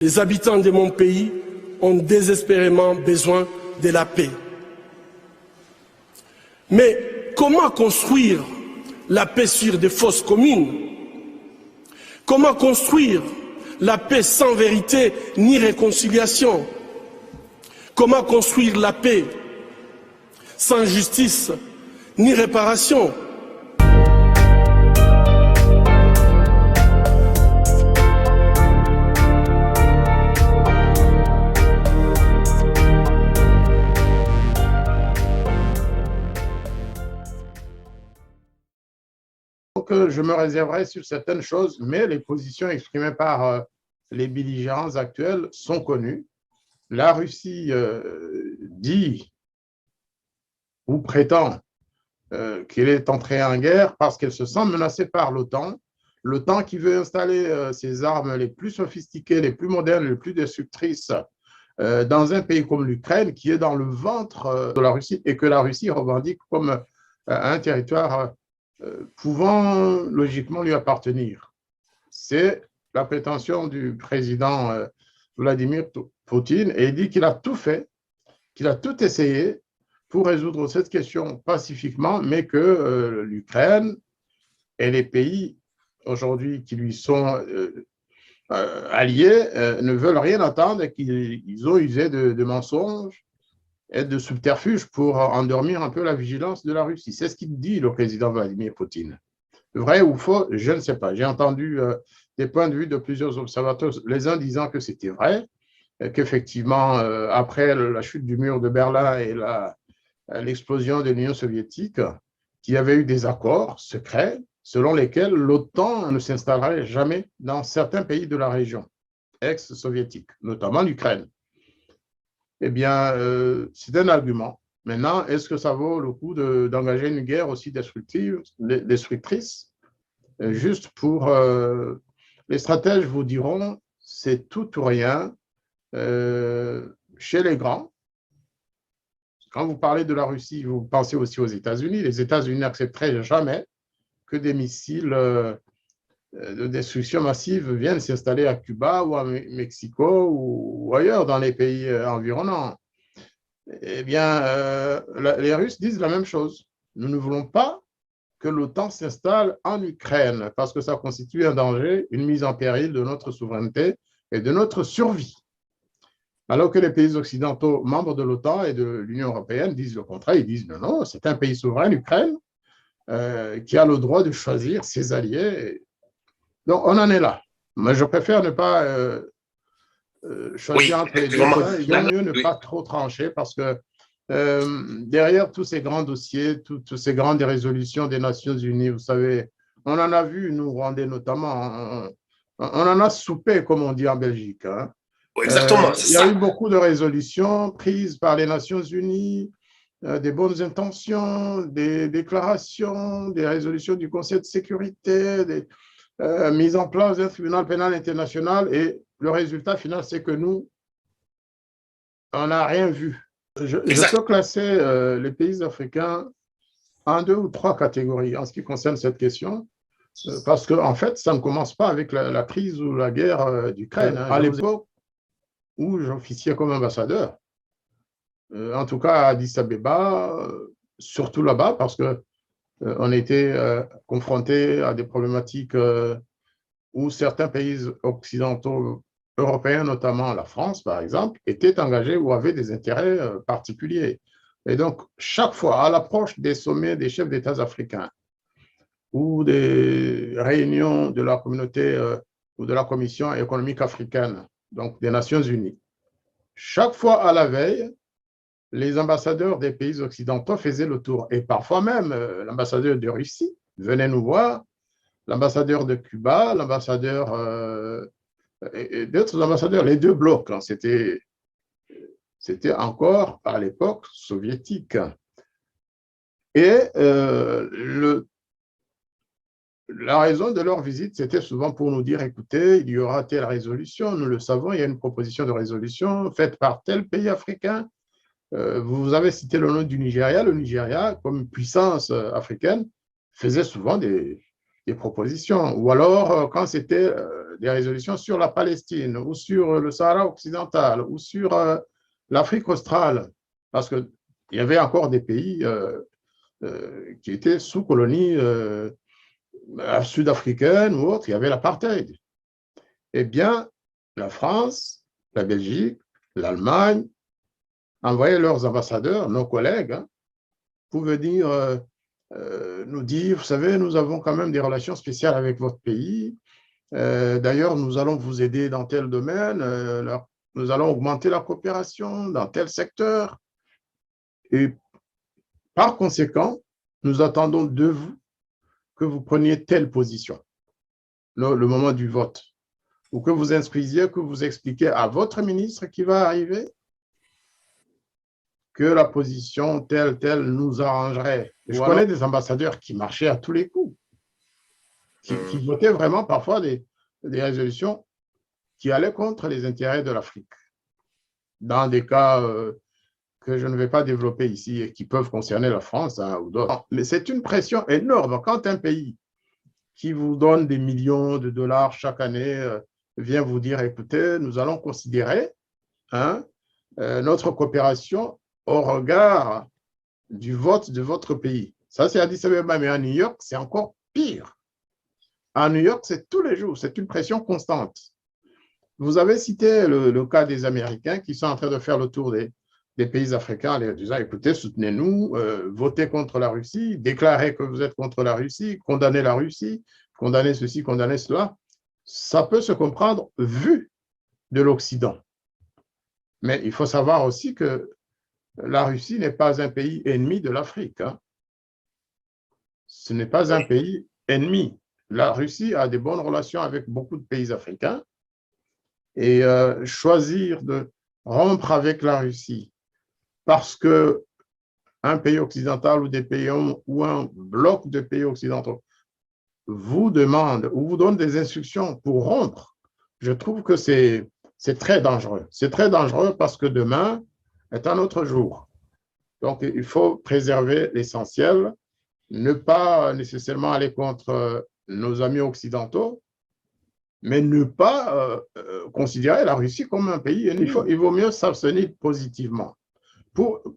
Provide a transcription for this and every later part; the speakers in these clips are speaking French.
Les habitants de mon pays ont désespérément besoin de la paix. Mais comment construire la paix sur des fausses communes? Comment construire la paix sans vérité ni réconciliation? Comment construire la paix sans justice ni réparation? Je me réserverai sur certaines choses, mais les positions exprimées par les belligérants actuels sont connues. La Russie dit ou prétend qu'elle est entrée en guerre parce qu'elle se sent menacée par l'OTAN qui veut installer ses armes les plus sophistiquées, les plus modernes, les plus destructrices dans un pays comme l'Ukraine qui est dans le ventre de la Russie et que la Russie revendique comme un territoire pouvant logiquement lui appartenir. C'est la prétention du président Vladimir Poutine et il dit qu'il a tout fait, qu'il a tout essayé pour résoudre cette question pacifiquement, mais que l'Ukraine et les pays aujourd'hui qui lui sont alliés ne veulent rien attendre et qu'ils ont usé de mensonges et de subterfuges pour endormir un peu la vigilance de la Russie. C'est ce qu'il dit, le président Vladimir Poutine. Vrai ou faux, je ne sais pas. J'ai entendu des points de vue de plusieurs observateurs, les uns disant que c'était vrai, qu'effectivement, après la chute du mur de Berlin et l'explosion de l'Union soviétique, qu'il y avait eu des accords secrets selon lesquels l'OTAN ne s'installerait jamais dans certains pays de la région ex-soviétique, notamment l'Ukraine. Eh bien, c'est un argument. Maintenant, est-ce que ça vaut le coup d'engager une guerre aussi destructrice? Juste pour... les stratèges vous diront, c'est tout ou rien chez les grands. Quand vous parlez de la Russie, vous pensez aussi aux États-Unis. Les États-Unis n'accepteraient jamais que des missiles de destruction massive viennent s'installer à Cuba ou à Mexico ou ailleurs dans les pays environnants. Eh bien, les Russes disent la même chose. Nous ne voulons pas que l'OTAN s'installe en Ukraine parce que ça constitue un danger, une mise en péril de notre souveraineté et de notre survie. Alors que les pays occidentaux, membres de l'OTAN et de l'Union européenne, disent le contraire. Ils disent non, non, c'est un pays souverain, l'Ukraine, qui a le droit de choisir ses alliés. Donc, on en est là. Mais je préfère ne pas choisir entre les deux. Il vaut mieux ne pas trop trancher parce que derrière tous ces grands dossiers, toutes ces grandes résolutions des Nations Unies, vous savez, on en a vu, nous, Rwandais notamment, on en a soupé, comme on dit en Belgique. Hein. Exactement, il y a eu beaucoup de résolutions prises par les Nations Unies, des bonnes intentions, des déclarations, des résolutions du Conseil de sécurité, des mise en place d'un tribunal pénal international et le résultat final, c'est que nous, on n'a rien vu. Je peux classer les pays africains en 2 ou 3 catégories en ce qui concerne cette question, parce qu'en fait, ça ne commence pas avec la crise ou la guerre d'Ukraine. Hein. À l'époque où j'officiais comme ambassadeur, en tout cas à Addis Abeba, surtout là-bas, parce que on était confrontés à des problématiques où certains pays occidentaux européens, notamment la France, par exemple, étaient engagés ou avaient des intérêts particuliers. Et donc, chaque fois, à l'approche des sommets des chefs d'État africains ou des réunions de la communauté ou de la Commission économique africaine, donc des Nations Unies, chaque fois à la veille, les ambassadeurs des pays occidentaux faisaient le tour. Et parfois même, l'ambassadeur de Russie venait nous voir, l'ambassadeur de Cuba, l'ambassadeur et d'autres ambassadeurs, les 2 blocs. Hein, c'était encore à l'époque soviétique. Et la raison de leur visite, c'était souvent pour nous dire, écoutez, il y aura telle résolution, nous le savons, il y a une proposition de résolution faite par tel pays africain. Vous avez cité le nom du Nigeria. Le Nigeria, comme puissance africaine, faisait souvent des propositions. Ou alors, quand c'était des résolutions sur la Palestine ou sur le Sahara occidental ou sur l'Afrique australe, parce qu'il y avait encore des pays qui étaient sous colonie sud-africaine ou autre, il y avait l'apartheid. Eh bien, la France, la Belgique, l'Allemagne envoyaient leurs ambassadeurs, nos collègues, hein, pour venir nous dire, vous savez, nous avons quand même des relations spéciales avec votre pays. D'ailleurs, nous allons vous aider dans tel domaine, nous allons augmenter la coopération dans tel secteur. Et par conséquent, nous attendons de vous que vous preniez telle position le moment du vote, ou que vous inscrisiez, que vous expliquiez à votre ministre qui va arriver que la position telle nous arrangerait. Je connais des ambassadeurs qui marchaient à tous les coups, qui votaient vraiment parfois des résolutions qui allaient contre les intérêts de l'Afrique, dans des cas que je ne vais pas développer ici et qui peuvent concerner la France hein, ou d'autres. Mais c'est une pression énorme quand un pays qui vous donne des millions de dollars chaque année vient vous dire, écoutez, nous allons considérer hein, notre coopération au regard du vote de votre pays. Ça, c'est Addis Abeba, mais à New York, c'est encore pire. À New York, c'est tous les jours, c'est une pression constante. Vous avez cité le cas des Américains qui sont en train de faire le tour des pays africains en leur disant, écoutez, soutenez-nous, votez contre la Russie, déclarez que vous êtes contre la Russie, condamnez ceci, condamnez cela. Ça peut se comprendre vu de l'Occident. Mais il faut savoir aussi que la Russie n'est pas un pays ennemi de l'Afrique. Hein. Ce n'est pas un pays ennemi. La Russie a des bonnes relations avec beaucoup de pays africains et choisir de rompre avec la Russie parce qu'un pays occidental ou des pays ou un bloc de pays occidentaux vous demande ou vous donne des instructions pour rompre, je trouve que c'est très dangereux. C'est très dangereux parce que demain est un autre jour. Donc, il faut préserver l'essentiel, ne pas nécessairement aller contre nos amis occidentaux, mais ne pas considérer la Russie comme un pays ennemi. Il vaut mieux s'abstenir positivement.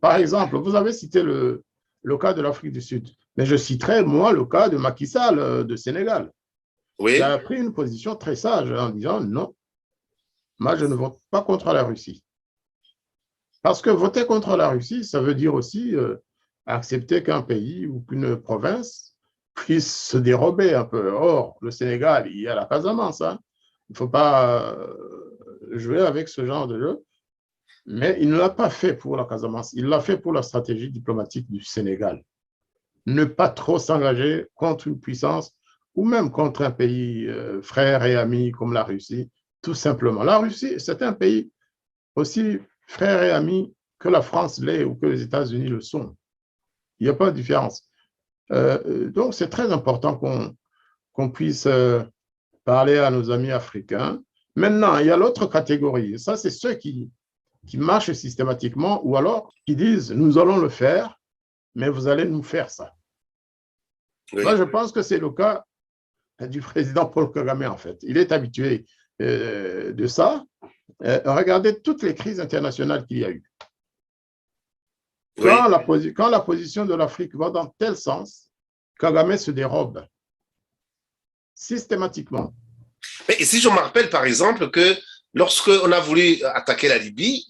Par exemple, vous avez cité le cas de l'Afrique du Sud, mais je citerai, moi, le cas de Macky Sall de Sénégal. Oui. Il a pris une position très sage en disant non, moi, je ne vote pas contre la Russie. Parce que voter contre la Russie, ça veut dire aussi accepter qu'un pays ou qu'une province puisse se dérober un peu. Or, le Sénégal, il y a la Casamance. Hein. Il ne faut pas jouer avec ce genre de jeu. Mais il ne l'a pas fait pour la Casamance. Il l'a fait pour la stratégie diplomatique du Sénégal. Ne pas trop s'engager contre une puissance ou même contre un pays frère et ami comme la Russie, tout simplement. La Russie, c'est un pays aussi frère et ami que la France l'est ou que les États-Unis le sont. Il n'y a pas de différence. Donc, c'est très important qu'on puisse parler à nos amis africains. Maintenant, il y a l'autre catégorie. Ça, c'est ceux qui marchent systématiquement ou alors qui disent « nous allons le faire, mais vous allez nous faire ça ». Oui. Moi, je pense que c'est le cas du président Paul Kagame, en fait. Il est habitué de ça. Regardez toutes les crises internationales qu'il y a eu. Quand, oui. Quand la position de l'Afrique va dans tel sens, Kagame se dérobe systématiquement. Mais ici, je me rappelle par exemple que lorsqu'on a voulu attaquer la Libye,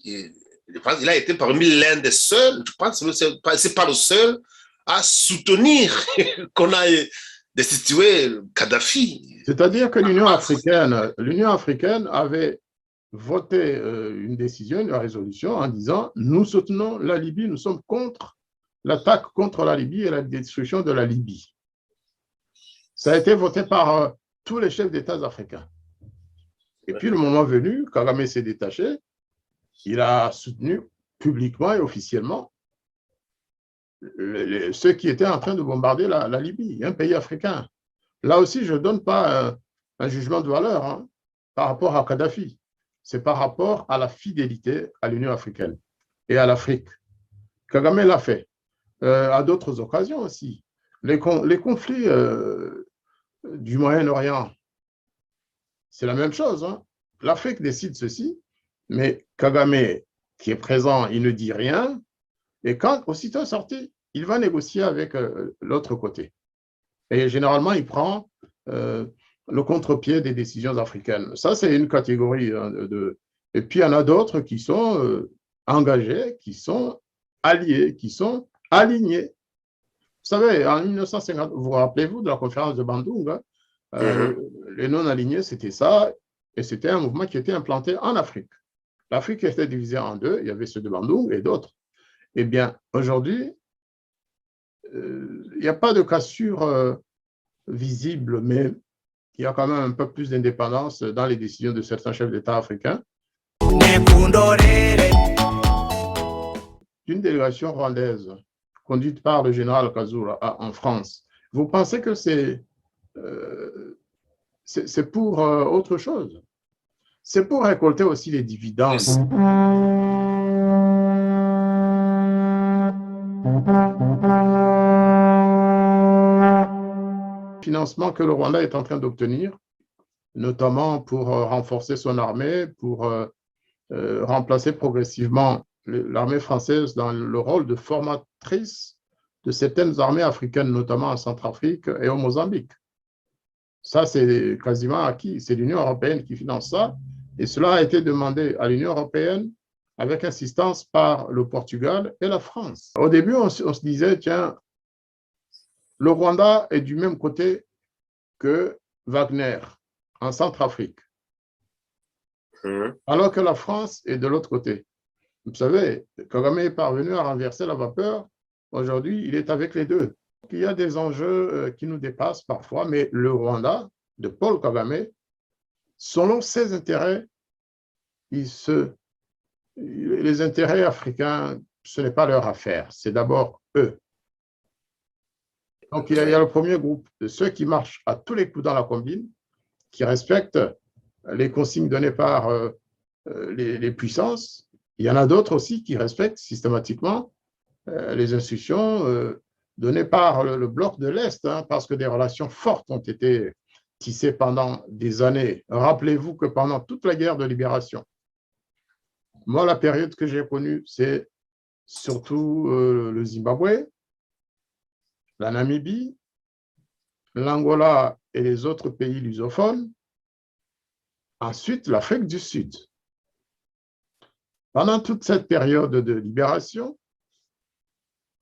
il a été parmi l'un des seuls, je pense que ce n'est pas le seul, à soutenir qu'on a destitué Kadhafi. C'est-à-dire que l'Union africaine avait voté une décision, une résolution en disant « nous soutenons la Libye, nous sommes contre l'attaque contre la Libye et la destruction de la Libye ». Ça a été voté par tous les chefs d'État africains. Et puis, le moment venu, Kagame s'est détaché, il a soutenu publiquement et officiellement ceux qui étaient en train de bombarder la Libye, un pays africain. Là aussi, je ne donne pas un jugement de valeur hein, par rapport à Kadhafi. C'est par rapport à la fidélité à l'Union africaine et à l'Afrique. Kagame l'a fait à d'autres occasions aussi. Les conflits du Moyen-Orient, c'est la même chose. Hein. L'Afrique décide ceci, mais Kagame, qui est présent, il ne dit rien. Et quand, aussitôt sorti, il va négocier avec l'autre côté. Et généralement, il prend le contre-pied des décisions africaines. Ça, c'est une catégorie. Et puis, il y en a d'autres qui sont engagés, qui sont alliés, qui sont alignés. Vous savez, en 1950, vous rappelez-vous de la conférence de Bandung, hein, les non-alignés, c'était ça, et c'était un mouvement qui était implanté en Afrique. L'Afrique était divisée en deux, il y avait ceux de Bandung et d'autres. Eh bien, aujourd'hui, il n'y a pas de cassure visible, mais il y a quand même un peu plus d'indépendance dans les décisions de certains chefs d'État africains. D'une délégation rwandaise conduite par le général Kazura en France, vous pensez que c'est pour autre chose? C'est pour récolter aussi les dividendes. Financement que le Rwanda est en train d'obtenir, notamment pour renforcer son armée, pour remplacer progressivement l'armée française dans le rôle de formatrice de certaines armées africaines, notamment en Centrafrique et au Mozambique. Ça, c'est quasiment acquis. C'est l'Union européenne qui finance ça. Et cela a été demandé à l'Union européenne avec insistance par le Portugal et la France. Au début, on se disait, tiens, le Rwanda est du même côté que Wagner en Centrafrique, alors que la France est de l'autre côté. Vous savez, Kagame est parvenu à renverser la vapeur. Aujourd'hui, il est avec les deux. Il y a des enjeux qui nous dépassent parfois, mais le Rwanda de Paul Kagame, selon ses intérêts, les intérêts africains, ce n'est pas leur affaire, c'est d'abord eux. Donc, il y a le premier groupe de ceux qui marchent à tous les coups dans la combine, qui respectent les consignes données par les puissances. Il y en a d'autres aussi qui respectent systématiquement les instructions données par le bloc de l'Est, hein, parce que des relations fortes ont été tissées pendant des années. Rappelez-vous que pendant toute la guerre de libération, moi, la période que j'ai connue, c'est surtout le Zimbabwe, la Namibie, l'Angola et les autres pays lusophones, ensuite l'Afrique du Sud. Pendant toute cette période de libération,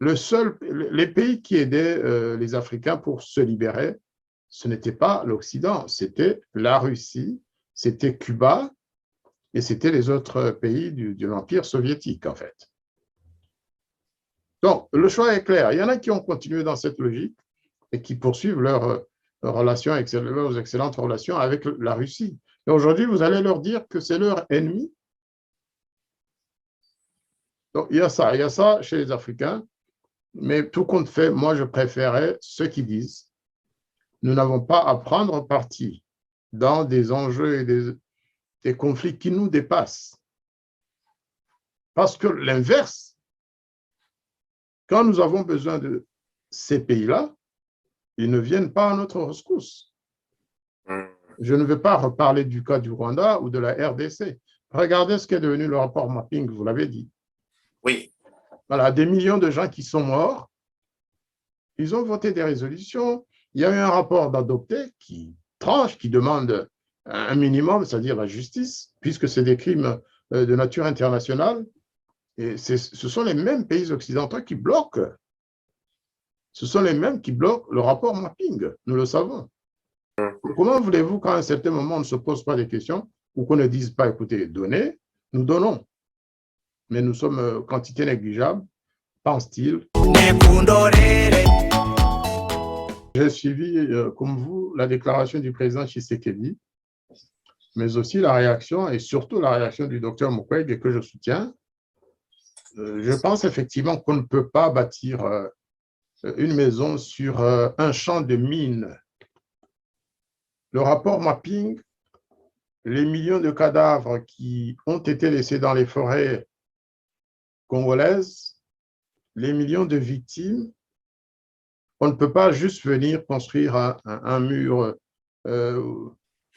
les pays qui aidaient les Africains pour se libérer, ce n'était pas l'Occident, c'était la Russie, c'était Cuba et c'était les autres pays de l'Empire soviétique, en fait. Donc, le choix est clair. Il y en a qui ont continué dans cette logique et qui poursuivent leurs excellentes relations avec la Russie. Et aujourd'hui, vous allez leur dire que c'est leur ennemi. Donc, il y a ça chez les Africains. Mais tout compte fait, moi, je préférais ceux qui disent nous n'avons pas à prendre parti dans des enjeux et des conflits qui nous dépassent. Parce que l'inverse, quand nous avons besoin de ces pays-là, ils ne viennent pas à notre rescousse. Je ne vais pas reparler du cas du Rwanda ou de la RDC. Regardez ce qu'est devenu le rapport mapping, vous l'avez dit. Oui. Voilà, des millions de gens qui sont morts. Ils ont voté des résolutions. Il y a eu un rapport d'adopté qui tranche, qui demande un minimum, c'est-à-dire la justice, puisque c'est des crimes de nature internationale. Et ce sont les mêmes pays occidentaux qui bloquent. Ce sont les mêmes qui bloquent le rapport mapping, nous le savons. Comment voulez-vous qu'à un certain moment, on ne se pose pas des questions ou qu'on ne dise pas, écoutez, donnez, nous donnons. Mais nous sommes quantité négligeable, pense-t-il. J'ai suivi, comme vous, la déclaration du président Tshisekedi, mais aussi la réaction, et surtout la réaction du docteur Mukwege que je soutiens. Je pense effectivement qu'on ne peut pas bâtir une maison sur un champ de mines. Le rapport mapping, les millions de cadavres qui ont été laissés dans les forêts congolaises, les millions de victimes, on ne peut pas juste venir construire un mur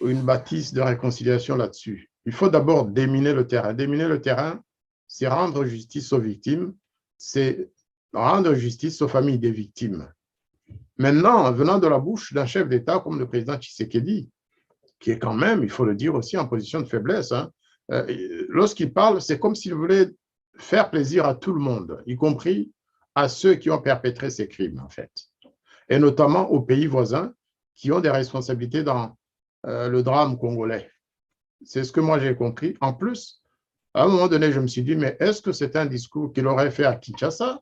une bâtisse de réconciliation là-dessus. Il faut d'abord déminer le terrain. Déminer le terrain, c'est rendre justice aux victimes, c'est rendre justice aux familles des victimes. Maintenant, venant de la bouche d'un chef d'État comme le président Tshisekedi, qui est quand même, il faut le dire aussi, en position de faiblesse, hein, lorsqu'il parle, c'est comme s'il voulait faire plaisir à tout le monde, y compris à ceux qui ont perpétré ces crimes, en fait, et notamment aux pays voisins qui ont des responsabilités dans le drame congolais. C'est ce que moi j'ai compris. En plus, à un moment donné, je me suis dit, mais est-ce que c'est un discours qu'il aurait fait à Kinshasa?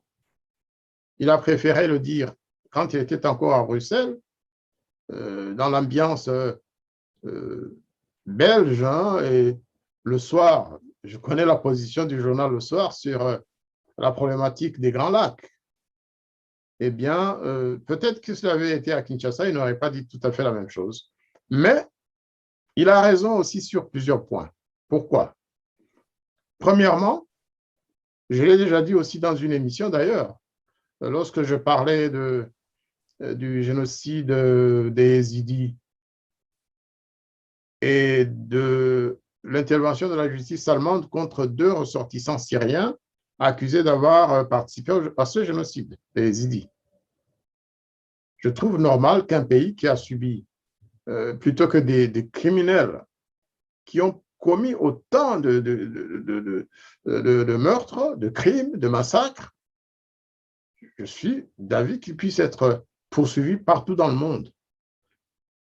Il a préféré le dire quand il était encore à Bruxelles, dans l'ambiance belge, hein, et le soir, je connais la position du journal Le Soir sur la problématique des Grands Lacs. Eh bien, peut-être que s'il avait été à Kinshasa, il n'aurait pas dit tout à fait la même chose. Mais il a raison aussi sur plusieurs points. Pourquoi? Premièrement, je l'ai déjà dit aussi dans une émission d'ailleurs, lorsque je parlais du génocide des Yézidis et de l'intervention de la justice allemande contre 2 ressortissants syriens accusés d'avoir participé à ce génocide des Yézidis. Je trouve normal qu'un pays qui a subi, plutôt que des criminels qui ont commis autant de meurtres, de crimes, de massacres, je suis d'avis qu'ils puissent être poursuivis partout dans le monde,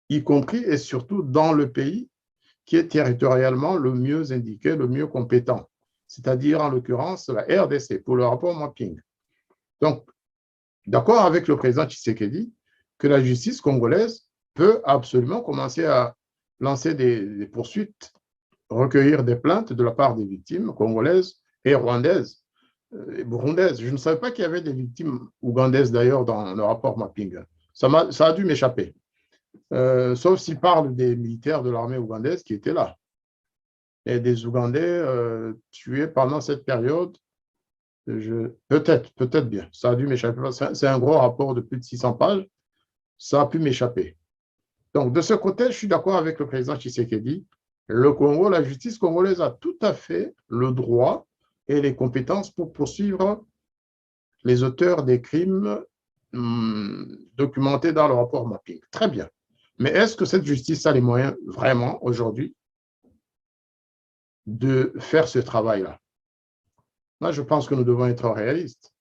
y compris et surtout dans le pays qui est territorialement le mieux indiqué, le mieux compétent, c'est-à-dire en l'occurrence la RDC, pour le rapport mapping. Donc, d'accord avec le président Tshisekedi que la justice congolaise peut absolument commencer à lancer des poursuites, recueillir des plaintes de la part des victimes congolaises et rwandaises et burundaises. Je ne savais pas qu'il y avait des victimes ougandaises d'ailleurs dans le rapport mapping. Ça a dû m'échapper. Sauf s'il parle des militaires de l'armée ougandaise qui étaient là. Et des Ougandais tués pendant cette période, peut-être bien, ça a dû m'échapper. C'est un gros rapport de plus de 600 pages, ça a pu m'échapper. Donc, de ce côté, je suis d'accord avec le président Tshisekedi. Le Congo, la justice congolaise a tout à fait le droit et les compétences pour poursuivre les auteurs des crimes documentés dans le rapport mapping. Très bien. Mais est-ce que cette justice a les moyens vraiment aujourd'hui de faire ce travail-là? Moi, je pense que nous devons être réalistes.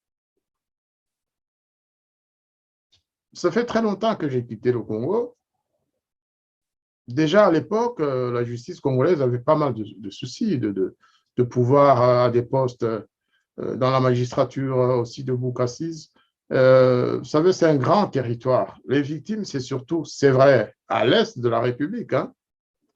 Ça fait très longtemps que j'ai quitté le Congo. Déjà à l'époque, la justice congolaise avait pas mal de soucis de pouvoir à des postes dans la magistrature aussi de Boukassis. Vous savez, c'est un grand territoire. Les victimes, c'est surtout, c'est vrai, à l'est de la République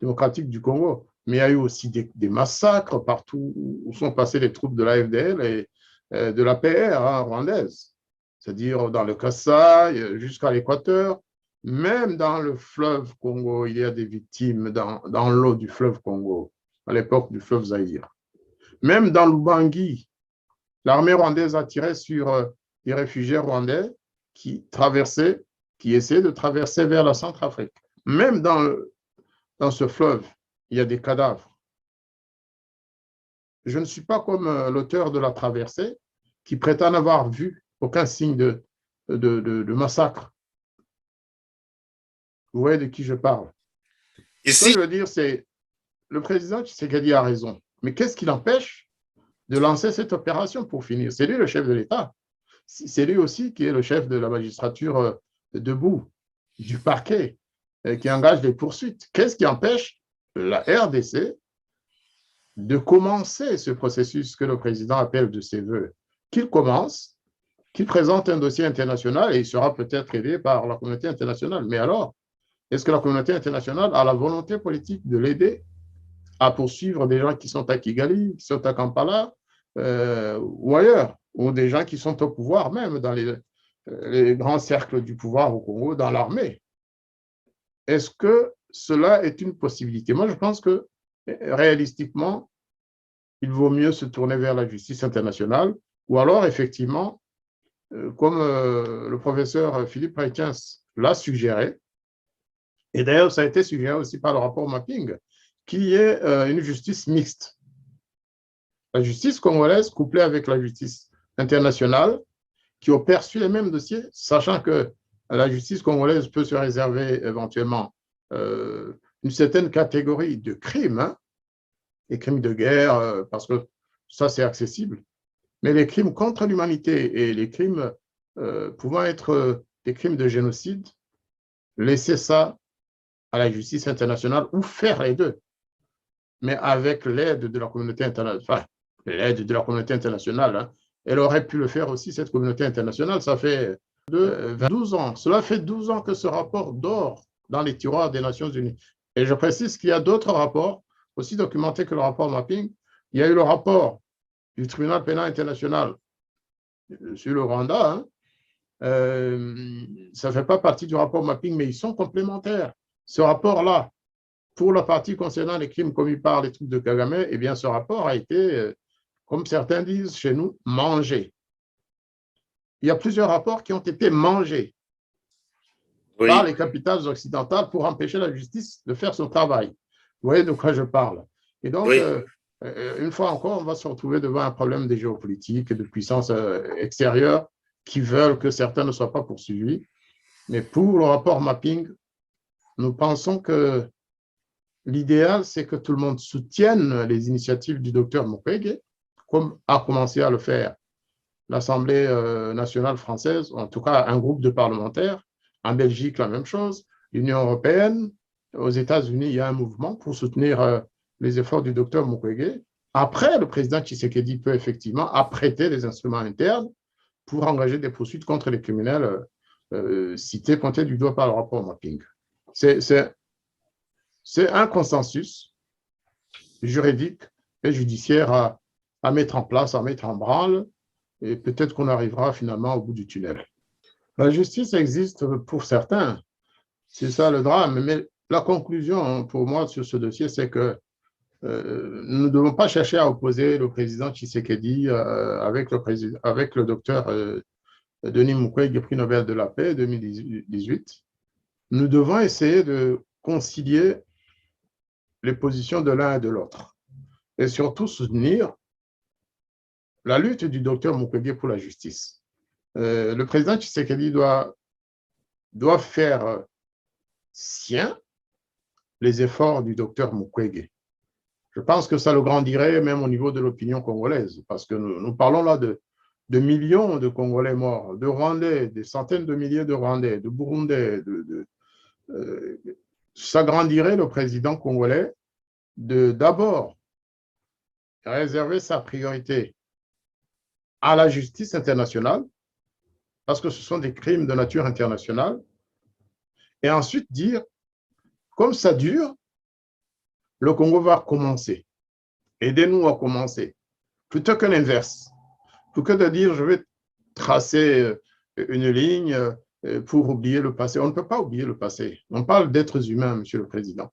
démocratique du Congo. Mais il y a eu aussi des massacres partout où sont passées les troupes de l'AFDL et de l'APR rwandaise. C'est-à-dire dans le Kasaï jusqu'à l'Équateur. Même dans le fleuve Congo, il y a des victimes dans l'eau du fleuve Congo, à l'époque du fleuve Zaïre. Même dans l'Ubangi, l'armée rwandaise a tiré sur des réfugiés rwandais qui essayaient de traverser vers la Centrafrique. Même dans ce fleuve, il y a des cadavres. Je ne suis pas comme l'auteur de la traversée qui prétend n'avoir vu aucun signe de massacre. Vous voyez de qui je parle. Ce que je veux dire, c'est le président Tshisekedi a raison. Mais qu'est-ce qui l'empêche de lancer cette opération pour finir? C'est lui le chef de l'État. C'est lui aussi qui est le chef de la magistrature debout, du parquet, qui engage les poursuites. Qu'est-ce qui empêche la RDC de commencer ce processus que le président appelle de ses voeux? Qu'il commence, qu'il présente un dossier international et il sera peut-être aidé par la communauté internationale. Mais alors, est-ce que la communauté internationale a la volonté politique de l'aider à poursuivre des gens qui sont à Kigali, qui sont à Kampala ou ailleurs, ou des gens qui sont au pouvoir même dans les grands cercles du pouvoir au Congo, dans l'armée? Est-ce que cela est une possibilité? Moi, je pense que réalistiquement, il vaut mieux se tourner vers la justice internationale ou alors, effectivement, comme le professeur Philippe Reitens l'a suggéré, Et d'ailleurs, ça a été suggéré aussi par le rapport Mapping, qu'il y ait une justice mixte. La justice congolaise couplée avec la justice internationale qui opère sur les mêmes dossiers, sachant que la justice congolaise peut se réserver éventuellement une certaine catégorie de crimes, hein, les crimes de guerre, parce que ça, c'est accessible. Mais les crimes contre l'humanité et les crimes pouvant être des crimes de génocide, laisser ça à la justice internationale ou faire les deux, mais avec l'aide de la communauté internationale. Enfin, l'aide de la communauté internationale, hein. Elle aurait pu le faire aussi, cette communauté internationale. Ça fait 12 ans. Cela fait 12 ans que ce rapport dort dans les tiroirs des Nations Unies. Et je précise qu'il y a d'autres rapports, aussi documentés que le rapport Mapping. Il y a eu le rapport du tribunal pénal international sur le Rwanda. Hein. Ça ne fait pas partie du rapport Mapping, mais ils sont complémentaires. Ce rapport-là, pour la partie concernant les crimes commis par les troupes de Kagame, eh bien, ce rapport a été, comme certains disent chez nous, mangé. Il y a plusieurs rapports qui ont été mangés par les capitales occidentales pour empêcher la justice de faire son travail. Vous voyez de quoi je parle. Et donc, une fois encore, on va se retrouver devant un problème de géopolitique, de puissance extérieure qui veulent que certains ne soient pas poursuivis. Mais pour le rapport Mapping, nous pensons que l'idéal, c'est que tout le monde soutienne les initiatives du docteur Mukwege, comme a commencé à le faire l'Assemblée nationale française, en tout cas un groupe de parlementaires. En Belgique, la même chose. L'Union européenne, aux États-Unis, il y a un mouvement pour soutenir les efforts du docteur Mukwege. Après, le président Tshisekedi peut effectivement apprêter les instruments internes pour engager des poursuites contre les criminels cités, pointés du doigt par le rapport Mapping. C'est un consensus juridique et judiciaire à mettre en place, à mettre en branle, et peut-être qu'on arrivera finalement au bout du tunnel. La justice existe pour certains, c'est ça le drame, mais la conclusion pour moi sur ce dossier, c'est que nous ne devons pas chercher à opposer le président Tshisekedi avec le docteur Denis Mukwege, prix Nobel de la paix 2018. Nous devons essayer de concilier les positions de l'un et de l'autre et surtout soutenir la lutte du docteur Mukwege pour la justice. Le président Tshisekedi doit faire sien les efforts du docteur Mukwege. Je pense que ça le grandirait même au niveau de l'opinion congolaise, parce que nous parlons là de millions de Congolais morts, de Rwandais, des centaines de milliers de Rwandais, de Burundais. Ça grandirait le président congolais de d'abord réserver sa priorité à la justice internationale, parce que ce sont des crimes de nature internationale, et ensuite dire, comme ça dure, le Congo va commencer. Aidez-nous à commencer. Plutôt que l'inverse. Plutôt que de dire, je vais tracer une ligne pour oublier le passé. On ne peut pas oublier le passé. On parle d'êtres humains, Monsieur le Président.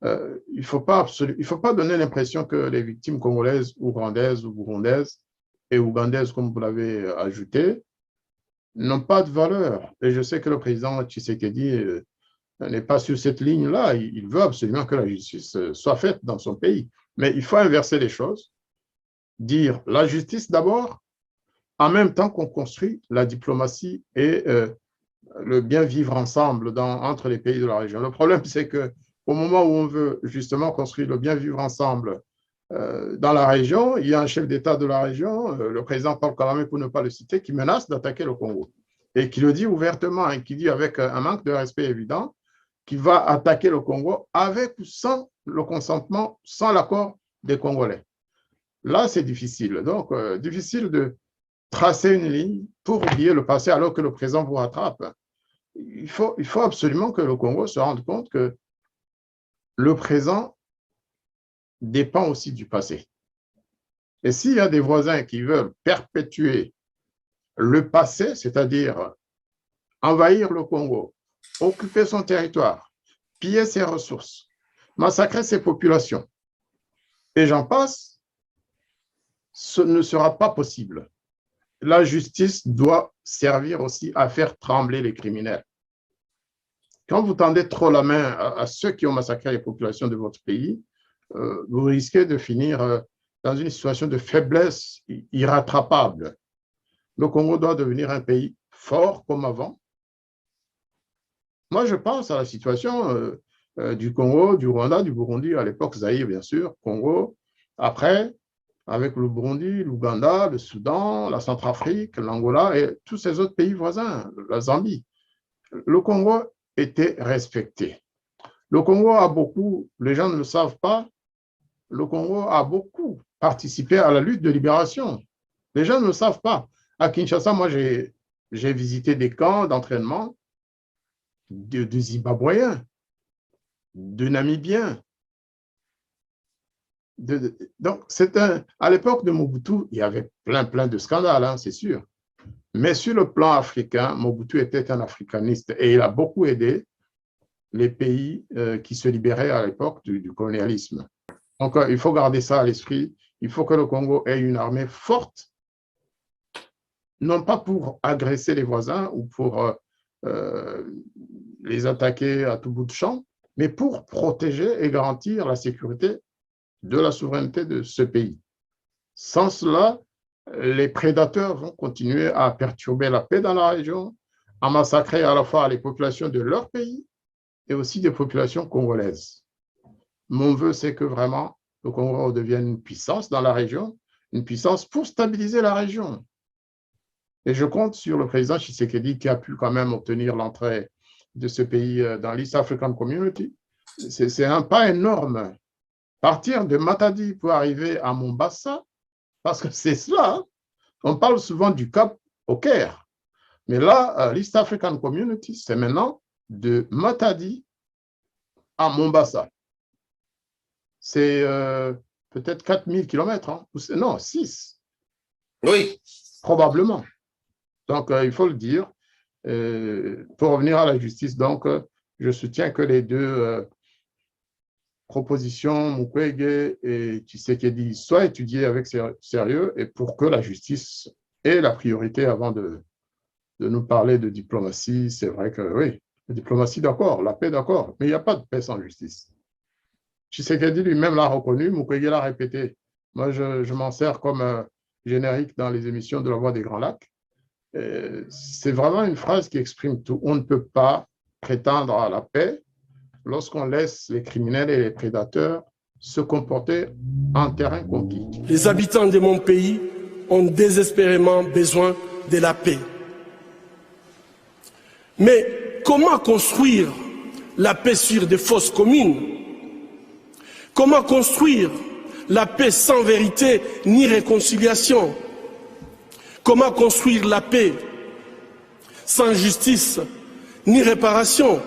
Il ne faut pas donner l'impression que les victimes congolaises ou rwandaises ou burundaises et ougandaises, comme vous l'avez ajouté, n'ont pas de valeur. Et je sais que le président Tshisekedi n'est pas sur cette ligne-là. Il veut absolument que la justice soit faite dans son pays. Mais il faut inverser les choses, dire la justice d'abord, en même temps qu'on construit la diplomatie et le bien vivre ensemble entre les pays de la région. Le problème, c'est qu'au moment où on veut justement construire le bien vivre ensemble dans la région, il y a un chef d'État de la région, le président Paul Kagame, pour ne pas le citer, qui menace d'attaquer le Congo et qui le dit ouvertement et qui dit avec un manque de respect évident qu'il va attaquer le Congo avec ou sans le consentement, sans l'accord des Congolais. Là, c'est difficile. Donc, difficile de tracer une ligne pour oublier le passé alors que le présent vous rattrape. Il faut absolument que le Congo se rende compte que le présent dépend aussi du passé. Et s'il y a des voisins qui veulent perpétuer le passé, c'est-à-dire envahir le Congo, occuper son territoire, piller ses ressources, massacrer ses populations, et j'en passe, ce ne sera pas possible. La justice doit servir aussi à faire trembler les criminels. quand vous tendez trop la main à ceux qui ont massacré les populations de votre pays, vous risquez de finir dans une situation de faiblesse irrattrapable. Le Congo doit devenir un pays fort comme avant. Moi, je pense à la situation du Congo, du Rwanda, du Burundi, à l'époque Zaïre, bien sûr, Congo. Après, avec le Burundi, l'Ouganda, le Soudan, la Centrafrique, l'Angola et tous ces autres pays voisins, la Zambie. Le Congo était respecté. Le Congo a beaucoup, les gens ne le savent pas, le Congo a beaucoup participé à la lutte de libération. Les gens ne le savent pas. À Kinshasa, moi, j'ai visité des camps d'entraînement de Zimbabwéens, de Namibiens. Donc, à l'époque de Mobutu, il y avait plein de scandales, hein, c'est sûr. Mais sur le plan africain, Mobutu était un africaniste et il a beaucoup aidé les pays qui se libéraient à l'époque du colonialisme. Donc, il faut garder ça à l'esprit. Il faut que le Congo ait une armée forte, non pas pour agresser les voisins ou pour les attaquer à tout bout de champ, mais pour protéger et garantir la sécurité de la souveraineté de ce pays. Sans cela, les prédateurs vont continuer à perturber la paix dans la région, à massacrer à la fois les populations de leur pays et aussi des populations congolaises. Mon vœu, c'est que vraiment le Congo devienne une puissance dans la région, une puissance pour stabiliser la région. Et je compte sur le président Tshisekedi qui a pu quand même obtenir l'entrée de ce pays dans l'East African Community. C'est un pas énorme. Partir de Matadi pour arriver à Mombasa, parce que c'est cela. On parle souvent du Cap au Caire. Mais là, l'East African Community, c'est maintenant de Matadi à Mombasa. C'est peut-être 4000 km, hein? Non, 6. Oui. Probablement. Donc, il faut le dire. Pour revenir à la justice, donc, je soutiens que les deux propositions, Mukwege et Tshisekedi, soient étudiées avec sérieux et pour que la justice ait la priorité avant de nous parler de diplomatie. C'est vrai que oui, la diplomatie, d'accord, la paix, d'accord, mais il n'y a pas de paix sans justice. Tshisekedi lui-même l'a reconnu, Mukwege l'a répété. Moi, je m'en sers comme générique dans les émissions de La Voix des Grands Lacs. C'est vraiment une phrase qui exprime tout. On ne peut pas prétendre à la paix lorsqu'on laisse les criminels et les prédateurs se comporter en terrain conquis. Les habitants de mon pays ont désespérément besoin de la paix. Mais comment construire la paix sur des fausses communes? Comment construire la paix sans vérité ni réconciliation? Comment construire la paix sans justice ni réparation?